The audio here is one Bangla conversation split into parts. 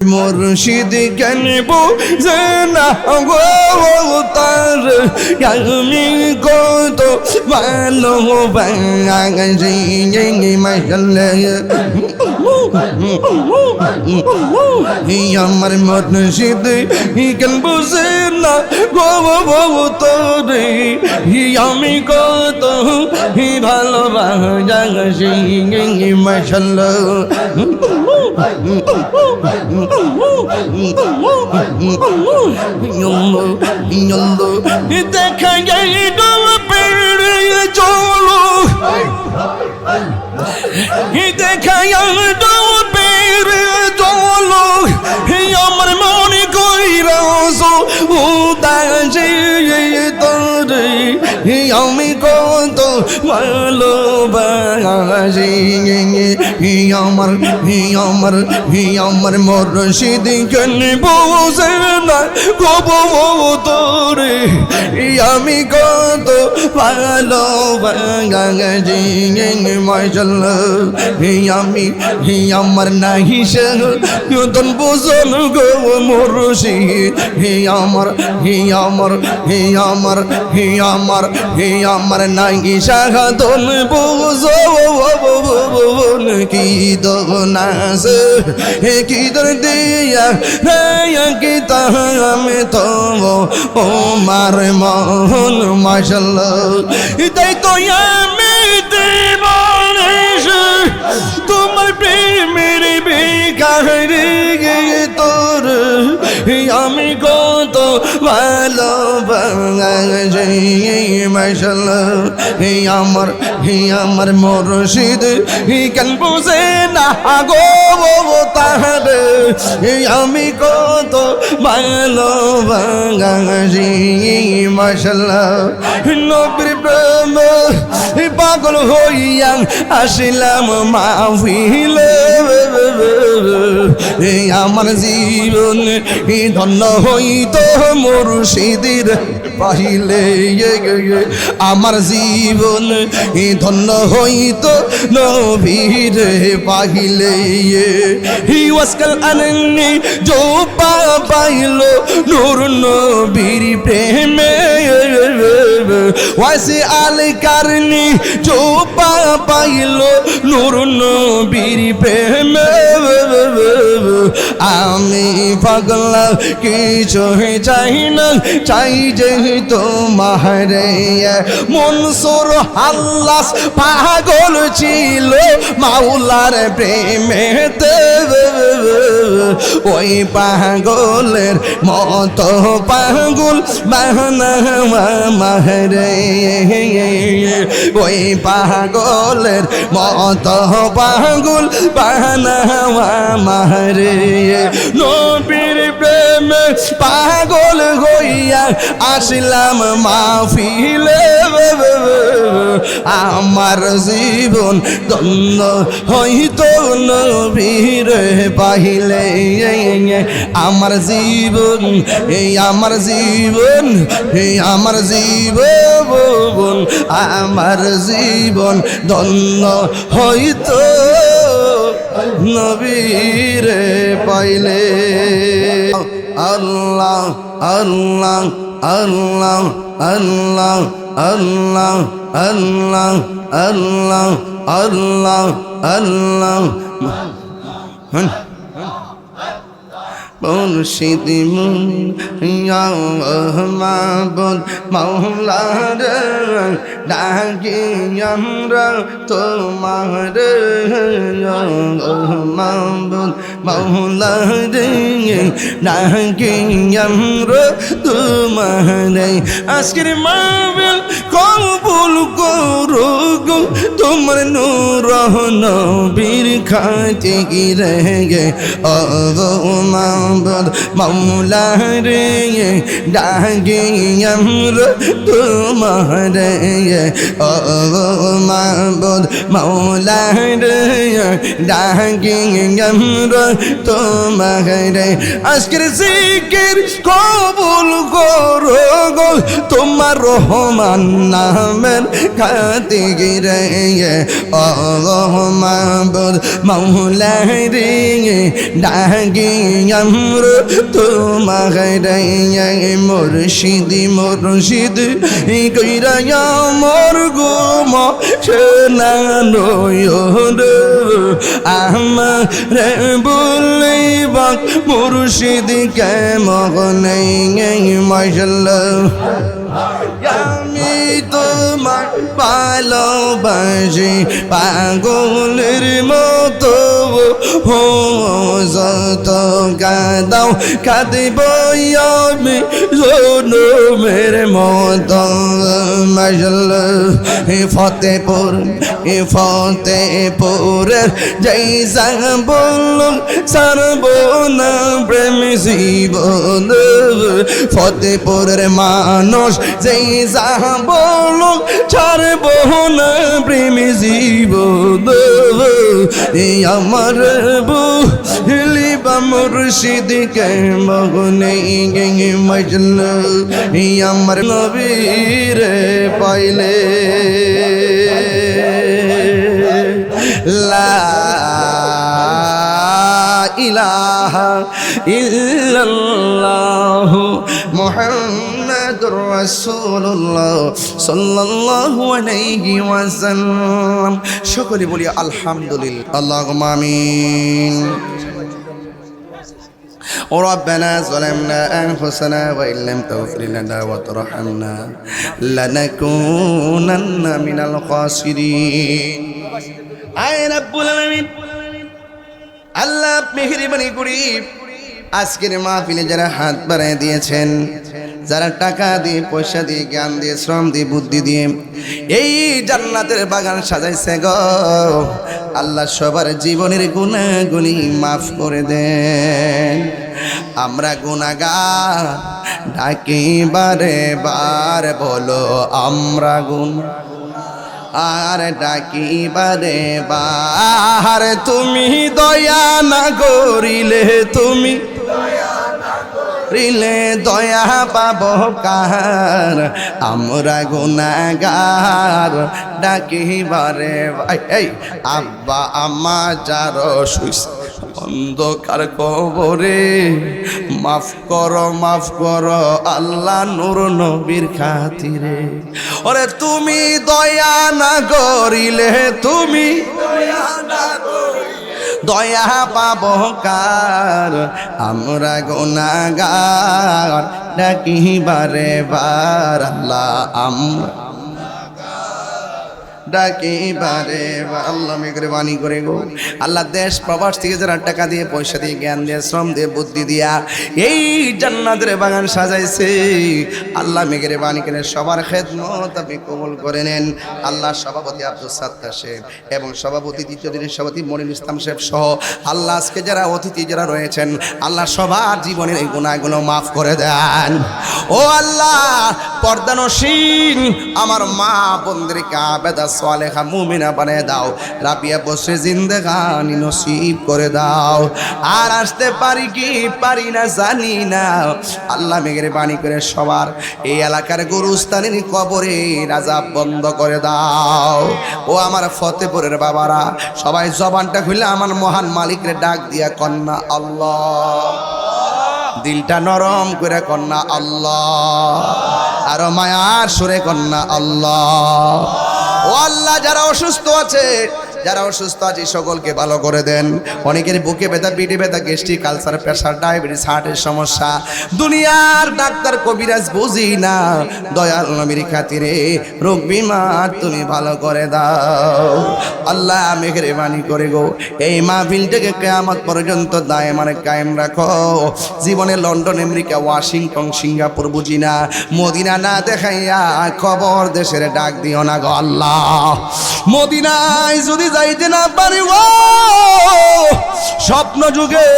মুর্শিদ কেন বুঝে না গো তার আমি কত ভালোবাসি মাশাআল্লাহ আমার মুর্শিদ কেন বুঝে না গো তার আমি কত ভালোবাসি মাশাআল্লাহ দেখা যায় পেড়ে চলো দেখা যায় পেড়ে চলো আমার মনে কইরা উদাসী তোরে আমি কত ভালোবাসি আমার মুর্শিদ কেন বুঝে না গো তোরে আমি কত ভালোবাসি মাশাআল্লাহ আমি আমার নাহি সদন বুঝন গো মুর্শিদ আমার নাহি সদন বুঝন কি দোনাস কি দর দিয়া কি আমি তো ও মার মন মাশাআল্লাহ তাই তো আমি তোমার প্রেমের বেকারে তোর আমি কত ভালোবাসি মাশাআল্লাহ আমার মুর্শিদ কেন বুঝে না গো তার আমি কত ভালোবাসি মাশাআল্লাহ নবীর প্রেম পাগল হইয়া আসিলাম মাহফিলে আমার জীবন ধন্য হইতো মুর্শিদের পাইলে আমার জীবন ধন্য হইতো নবীর পাইলে ওয়াসকাল আননি जो পাইলো নূর নবীর প্রেমে ওয়াসে আল কারনি जो পাইলো নূর নবীর প্রেমে আমি পাগলা কিছু চাই না চাই যে তোমার মনসুর হাল্লাস পাগল ছিল মাওলার প্রেমেতে ওই পাগলের মতো পাগল বাহানা মাহরে ওই পাগলের মতো পাগল বাহানা মাহরে নবীর প্রেমে পাগল হইয়া আসলাম মাহফিলে আমার জীবন ধন্য হইতো নবীর পাইলে আমার জীবন আমার জীবন ধন্য হইতো নবীর পাইলে আল্লাহ আল্লাহ আল্লাহ আল্লাহ আল্লাহ আল্লাহ আল্লাহ আল্লাহ আল্লাহ মুর্শিদ মাহবুব মাওলার ডাকি আমরা তোমার মাহবুব মাওলার ডাকি আমরা তোমার আজকের মাহফিল কবুল করো গো তোমার নূর নবীর খাতির গে ও মাহবুব মাওলার ডাকি আমরা তোমার ও মাহবুব মাওলার ডাকি আমরা তোমার আজকের জিকির কবুল করো গো তোমার রহমত নামের খাতিরে ও মাবুদ মাওলা রে ডাকি আমরা তোমারে মুর্শিদ মুর্শিদ কইরা আমার গুম শোনানো আমারে বলিবা মুর্শিদ কে মগনে মাশাআল্লাহ আমি তোমার ভালোবাসি পাগলের মতো হো যত কাঁদাও কাঁদিব আমি জনমের মতো মাশাআল্লাহ ফতেপুরের জৈসা বলুন সারবনা প্রেম জীবন ফতেপুরের মানুষ জৈসা বলুন ছাড়বনা প্রেম জীবন আমার লিবা মুর্শিদ কে মগনে মজল আমার নবীর পাইলে লা ইলাহা ইল্লাল্লাহ মুহাম্মাদুর রাসূলুল্লাহ সাল্লাল্লাহু আলাইহি ওয়াসাল্লাম। সকলে বলি আলহামদুলিল্লাহ, আল্লাহুম্মা আমিন। ربنا ظلمنا أنفسنا وإن لم تغفر لنا وترحمنا لنكونن من الخاسرين আয় রব্বুল আলামিন আল্লাহ মেহেরবানি করি আজকের মাহফিলে যারা হাত বাড়ায় দিয়েছেন, যারা টাকা দিয়ে পয়সা দিয়ে জ্ঞান দিয়ে শ্রম দিয়ে বুদ্ধি দিয়ে এই জান্নাতের বাগান সাজাইছে গো আল্লাহ সবার জীবনের গুনাহগুলি মাফ করে দেন। আমরা গুনাহগার ডাকি বারে বার বলো আমরা আর ডাকি বারে বার তুমি দয়া না করিলে তুমি রিলে দয়া পাব কার আমরা গুনাহগার ডাকি বারে এই আব্বা আম্মা যার শুইছে অন্ধকার কবরে মাফ করো আল্লাহ নূর নবীর খাতিরে। ওরে তুমি দয়া না করিলে তুমি দয়া পাব কার আমরা গুনাহগার ডাকি বারে বার আল্লাহ আমরা ডাকি বারে আল্লাহ মেহরবানি করে গো আল্লাহ দেশ প্রবাস থেকে যারা টাকা দিয়ে পয়সা দিয়ে জ্ঞান দিয়ে শ্রম দিয়ে বুদ্ধি দিয়া এই জান্নাতের বাগান সাজাইছে আল্লাহ মেহরবানি করে সবার খেদমত আপনি কবুল করে নেন। আল্লাহ সভাপতি আব্দুল সাত্তার সাহেব এবং সভাপতি দ্বিতীয় দিনের সভাপতি মনির ইসলাম সাহেব সহ আল্লাহ আজকে যারা অতিথি যারা রয়েছেন আল্লাহ সবার জীবনের এই গুনাহগুলো মাফ করে দেন। ও আল্লাহ পর্দানসীন আমার মা বোনদেরকে আবেদা সালেহা মুমিনা বানিয়ে দাও, রাবিয়া বসে জিন্দেগানি নসিব করে দাও। আর আসতে পারি কি পারি না জানি না, আল্লাহ মেহেরবানি করে সবার এই এলাকার গুরুস্থানের কবরে আযাব বন্ধ করে দাও। ও আমার ফতেপুরের বাবারা সবাই জবানটা খুলে আমার মহান মালিকরে ডাক দিয়া কন্যা আল্লাহ, দিলটা নরম করে কন্যা আল্লাহ, আরো মায়ার সুরে কন্যা আল্লাহ। ও আল্লাহ যারা অসুস্থ আছে সকলকে ভালো করে দেন। অনেকের বুকে ব্যথা, পিঠে ব্যথা, গ্যাস্ট্রিক, আলসার, প্রেসার, ডায়াবেটিস, হার্টের সমস্যা, দুনিয়ার ডাক্তার কবিরাজ বুঝি না, দয়াল নবীর খাতিরে রোগ বিমার তুমি ভালো করে দাও। আল্লাহ মেহেরবানি করে গো এই মাহফিলটাকে কিয়ামত পর্যন্ত দায়েমান কায়েম রাখো। জীবনে লন্ডন, আমেরিকা, ওয়াশিংটন, সিঙ্গাপুর বুঝি না, মদিনা না দেখাইয়া খবর দেশের ডাক দিও না গো আল্লাহ। মদিনায় যদি যাইতে না পারি ও স্বপ্ন যুগে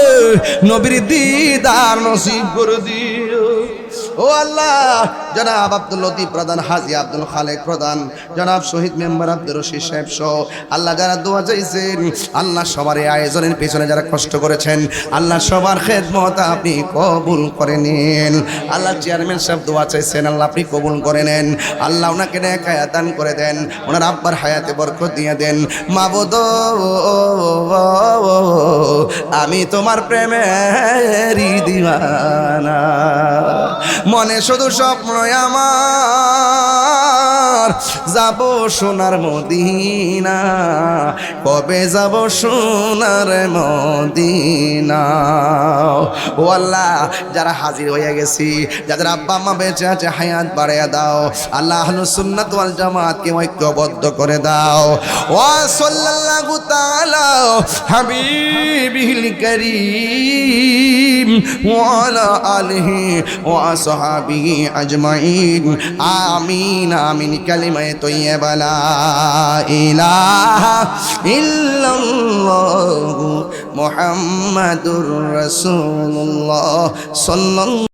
নবীর দিদার নসিব করে দিও। ও আল্লাহ, জনাব আব্দুল লতিফ প্রধান, হাজী আব্দুল খালেক প্রধান, জনাব শহীদ মেম্বার আব্দুর রশিদ সাহেব সহ আল্লাহ যারা দোয়া চাইছেন, আল্লাহ সবার এই আয়োজনের পেছনে যারা কষ্ট করেছেন, আল্লাহ সবার খেদমত আপনি কবুল করে নিন। আল্লাহ চেয়ারম্যান সাহেব দোয়া চাইছেন, আল্লাহ আপনি কবুল করে নেন। আল্লাহ ওনাকে নেক হায়াত দান করে দেন, ওনার আব্বার হায়াতে বরকত দিয়ে দেন। মাবুদ আমি তোমার প্রেমেরই দিওয়ানা, মনে শুধু স্বপ্ন আমার, যাব সোনার মদিনা, কবে যাব সোনার মদিনা। ও আল্লাহ, যারা হাজির হয়ে গেছি, যাদের আব্বা আম্মা বেঁচে আছে, হায়াত বাড়াইয়া দাও। আল্লাহ আহলুস সুন্নাত ওয়াল জামাতকে ঐক্যবদ্ধ করে দাও। ওয়া সাল্লাল্লাহু তাআলা হাবিবিল কারীম ওয়া আলা আলিহি ওয়া আসহাবিহি আজমাইন। আমিন আমিন। কালিমায়ে তয়্যিবা লা ইলাহা ইল্লাল্লাহু মুহাম্মাদুর রাসূলুল্লাহ সাল্লাল্লাহু